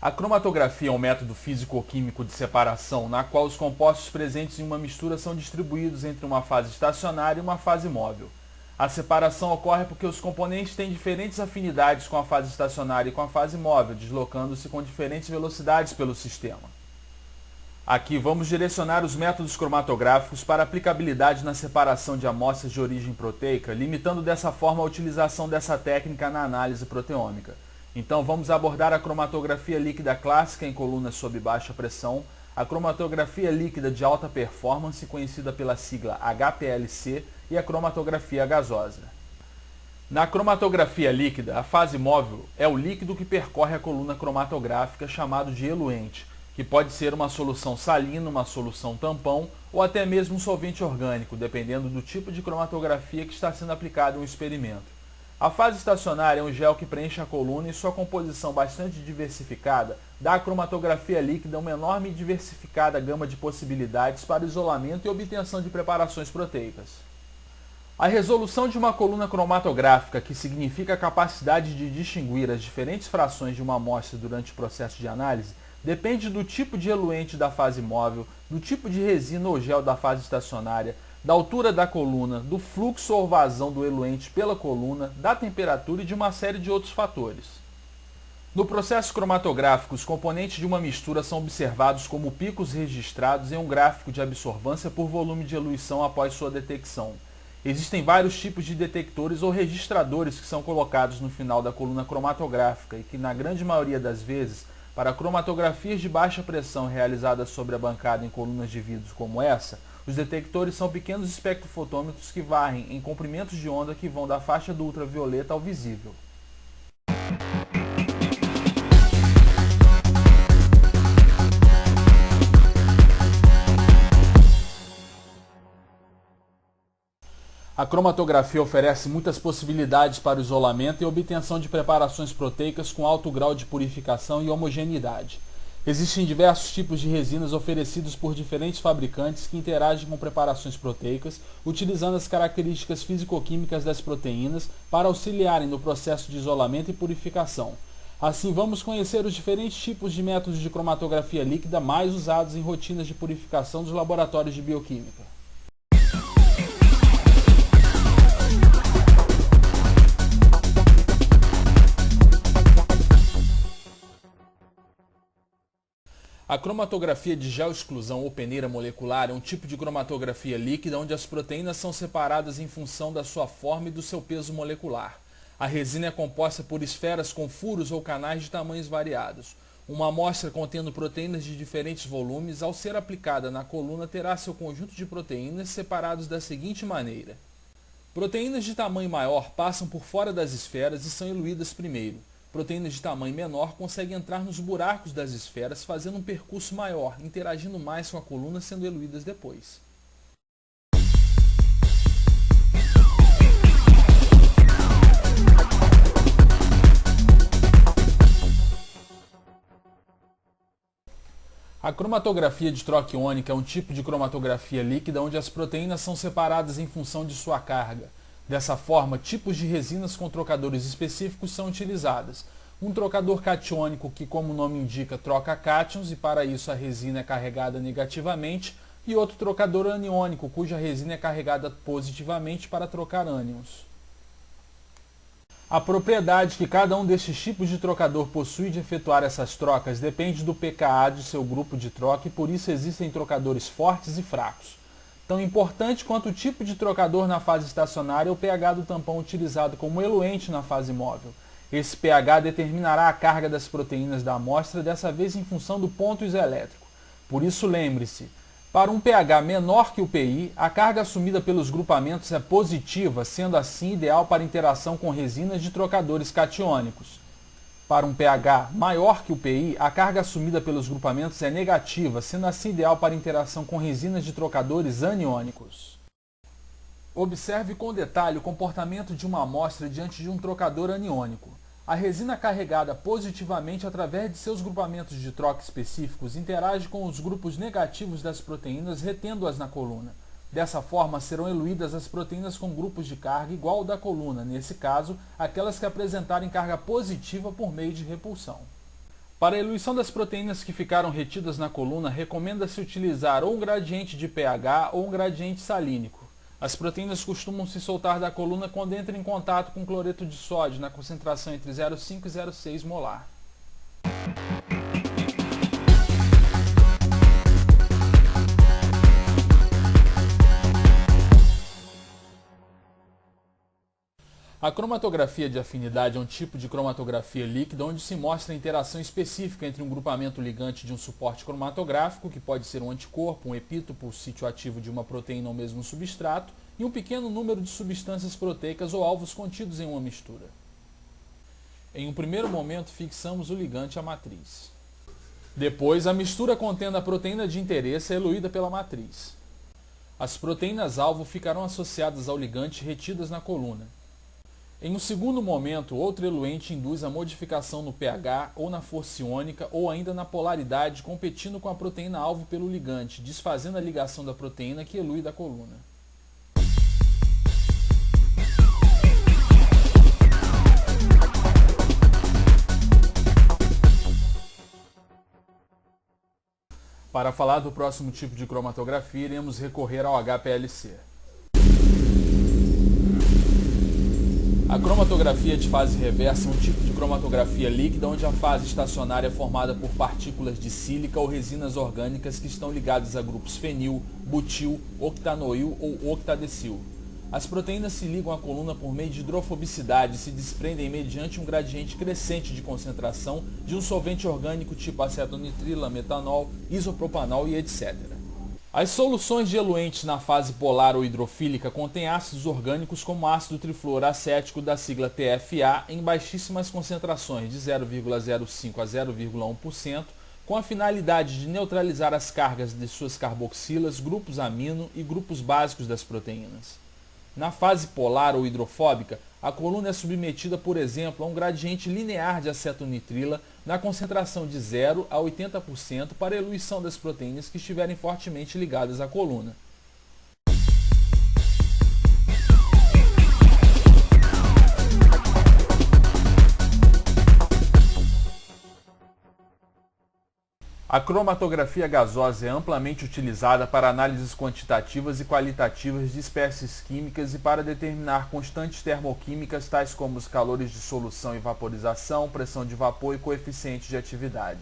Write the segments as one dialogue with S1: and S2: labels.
S1: A cromatografia é um método físico-químico de separação na qual os compostos presentes em uma mistura são distribuídos entre uma fase estacionária e uma fase móvel. A separação ocorre porque os componentes têm diferentes afinidades com a fase estacionária e com a fase móvel, deslocando-se com diferentes velocidades pelo sistema. Aqui vamos direcionar os métodos cromatográficos para aplicabilidade na separação de amostras de origem proteica, limitando dessa forma a utilização dessa técnica na análise proteômica. Então vamos abordar a cromatografia líquida clássica em colunas sob baixa pressão, a cromatografia líquida de alta performance, conhecida pela sigla HPLC, e a cromatografia gasosa. Na cromatografia líquida, a fase móvel é o líquido que percorre a coluna cromatográfica, chamado de eluente, que pode ser uma solução salina, uma solução tampão ou até mesmo um solvente orgânico, dependendo do tipo de cromatografia que está sendo aplicado em um experimento. A fase estacionária é um gel que preenche a coluna e sua composição bastante diversificada dá à cromatografia líquida uma enorme e diversificada gama de possibilidades para isolamento e obtenção de preparações proteicas. A resolução de uma coluna cromatográfica, que significa a capacidade de distinguir as diferentes frações de uma amostra durante o processo de análise, depende do tipo de eluente da fase móvel, do tipo de resina ou gel da fase estacionária, da altura da coluna, do fluxo ou vazão do eluente pela coluna, da temperatura e de uma série de outros fatores. No processo cromatográfico, os componentes de uma mistura são observados como picos registrados em um gráfico de absorvância por volume de eluição após sua detecção. Existem vários tipos de detectores ou registradores que são colocados no final da coluna cromatográfica e que, na grande maioria das vezes, para cromatografias de baixa pressão realizadas sobre a bancada em colunas de vidro como essa, os detectores são pequenos espectrofotômetros que varrem em comprimentos de onda que vão da faixa do ultravioleta ao visível. A cromatografia oferece muitas possibilidades para o isolamento e obtenção de preparações proteicas com alto grau de purificação e homogeneidade. Existem diversos tipos de resinas oferecidos por diferentes fabricantes que interagem com preparações proteicas, utilizando as características físico-químicas das proteínas para auxiliarem no processo de isolamento e purificação. Assim, vamos conhecer os diferentes tipos de métodos de cromatografia líquida mais usados em rotinas de purificação dos laboratórios de bioquímica. A cromatografia de gel-exclusão ou peneira molecular é um tipo de cromatografia líquida onde as proteínas são separadas em função da sua forma e do seu peso molecular. A resina é composta por esferas com furos ou canais de tamanhos variados. Uma amostra contendo proteínas de diferentes volumes, ao ser aplicada na coluna, terá seu conjunto de proteínas separados da seguinte maneira. Proteínas de tamanho maior passam por fora das esferas e são eluídas primeiro. Proteínas de tamanho menor conseguem entrar nos buracos das esferas, fazendo um percurso maior, interagindo mais com a coluna, sendo eluídas depois. A cromatografia de troca iônica é um tipo de cromatografia líquida onde as proteínas são separadas em função de sua carga. Dessa forma, tipos de resinas com trocadores específicos são utilizadas. Um trocador catiônico que, como o nome indica, troca cátions e para isso a resina é carregada negativamente, e outro trocador aniônico, cuja resina é carregada positivamente para trocar ânions. A propriedade que cada um destes tipos de trocador possui de efetuar essas trocas depende do pKa de seu grupo de troca e por isso existem trocadores fortes e fracos. Tão importante quanto o tipo de trocador na fase estacionária é o pH do tampão utilizado como eluente na fase móvel. Esse pH determinará a carga das proteínas da amostra, dessa vez em função do ponto isoelétrico. Por isso, lembre-se, para um pH menor que o Pi, a carga assumida pelos grupamentos é positiva, sendo assim ideal para interação com resinas de trocadores catiônicos. Para um pH maior que o Pi, a carga assumida pelos grupamentos é negativa, sendo assim ideal para interação com resinas de trocadores aniônicos. Observe com detalhe o comportamento de uma amostra diante de um trocador aniônico. A resina carregada positivamente através de seus grupamentos de troca específicos interage com os grupos negativos das proteínas, retendo-as na coluna. Dessa forma, serão eluídas as proteínas com grupos de carga igual ao da coluna, nesse caso, aquelas que apresentarem carga positiva por meio de repulsão. Para a eluição das proteínas que ficaram retidas na coluna, recomenda-se utilizar ou um gradiente de pH ou um gradiente salínico. As proteínas costumam se soltar da coluna quando entram em contato com cloreto de sódio na concentração entre 0,5 e 0,6 molar. A cromatografia de afinidade é um tipo de cromatografia líquida onde se mostra a interação específica entre um grupamento ligante de um suporte cromatográfico, que pode ser um anticorpo, um epítopo, o sítio ativo de uma proteína ou mesmo um substrato, e um pequeno número de substâncias proteicas ou alvos contidos em uma mistura. Em um primeiro momento, fixamos o ligante à matriz. Depois, a mistura contendo a proteína de interesse é eluída pela matriz. As proteínas-alvo ficarão associadas ao ligante retidas na coluna. Em um segundo momento, outro eluente induz a modificação no pH ou na força iônica ou ainda na polaridade, competindo com a proteína-alvo pelo ligante, desfazendo a ligação da proteína que elui da coluna. Para falar do próximo tipo de cromatografia, iremos recorrer ao HPLC. A cromatografia de fase reversa é um tipo de cromatografia líquida onde a fase estacionária é formada por partículas de sílica ou resinas orgânicas que estão ligadas a grupos fenil, butil, octanoil ou octadecil. As proteínas se ligam à coluna por meio de hidrofobicidade e se desprendem mediante um gradiente crescente de concentração de um solvente orgânico tipo acetonitrila, metanol, isopropanol e etc. As soluções de eluentes na fase polar ou hidrofílica contêm ácidos orgânicos como ácido trifluoracético da sigla TFA em baixíssimas concentrações de 0,05 a 0,1%, com a finalidade de neutralizar as cargas de suas carboxilas, grupos amino e grupos básicos das proteínas. Na fase polar ou hidrofóbica, a coluna é submetida, por exemplo, a um gradiente linear de acetonitrila na concentração de 0 a 80% para a eluição das proteínas que estiverem fortemente ligadas à coluna. A cromatografia gasosa é amplamente utilizada para análises quantitativas e qualitativas de espécies químicas e para determinar constantes termoquímicas tais como os calores de solução e vaporização, pressão de vapor e coeficiente de atividade.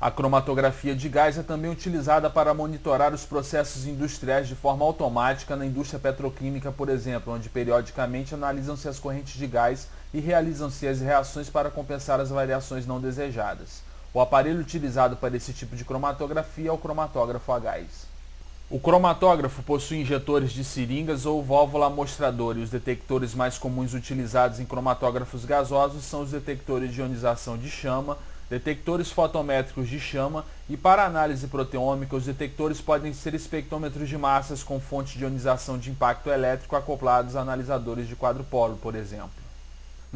S1: A cromatografia de gás é também utilizada para monitorar os processos industriais de forma automática na indústria petroquímica, por exemplo, onde periodicamente analisam-se as correntes de gás e realizam-se as reações para compensar as variações não desejadas. O aparelho utilizado para esse tipo de cromatografia é o cromatógrafo a gás. O cromatógrafo possui injetores de seringas ou válvula amostrador e os detectores mais comuns utilizados em cromatógrafos gasosos são os detectores de ionização de chama, detectores fotométricos de chama e para análise proteômica os detectores podem ser espectrômetros de massas com fonte de ionização de impacto elétrico acoplados a analisadores de quadrupolo, por exemplo.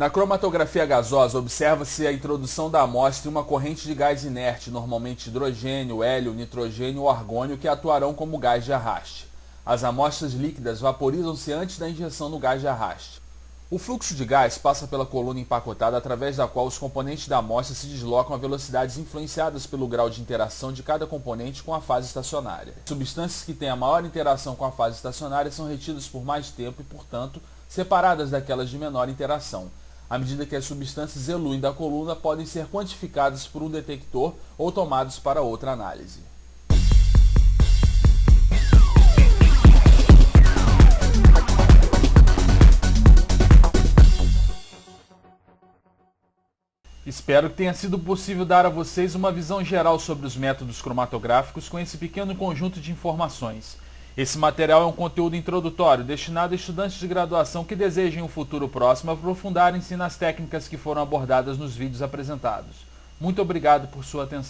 S1: Na cromatografia gasosa, observa-se a introdução da amostra em uma corrente de gás inerte, normalmente hidrogênio, hélio, nitrogênio ou argônio, que atuarão como gás de arraste. As amostras líquidas vaporizam-se antes da injeção no gás de arraste. O fluxo de gás passa pela coluna empacotada, através da qual os componentes da amostra se deslocam a velocidades influenciadas pelo grau de interação de cada componente com a fase estacionária. Substâncias que têm a maior interação com a fase estacionária são retidas por mais tempo e, portanto, separadas daquelas de menor interação. À medida que as substâncias eluem da coluna, podem ser quantificadas por um detector ou tomados para outra análise. Espero que tenha sido possível dar a vocês uma visão geral sobre os métodos cromatográficos com esse pequeno conjunto de informações. Esse material é um conteúdo introdutório destinado a estudantes de graduação que desejem um futuro próximo aprofundarem-se nas técnicas que foram abordadas nos vídeos apresentados. Muito obrigado por sua atenção.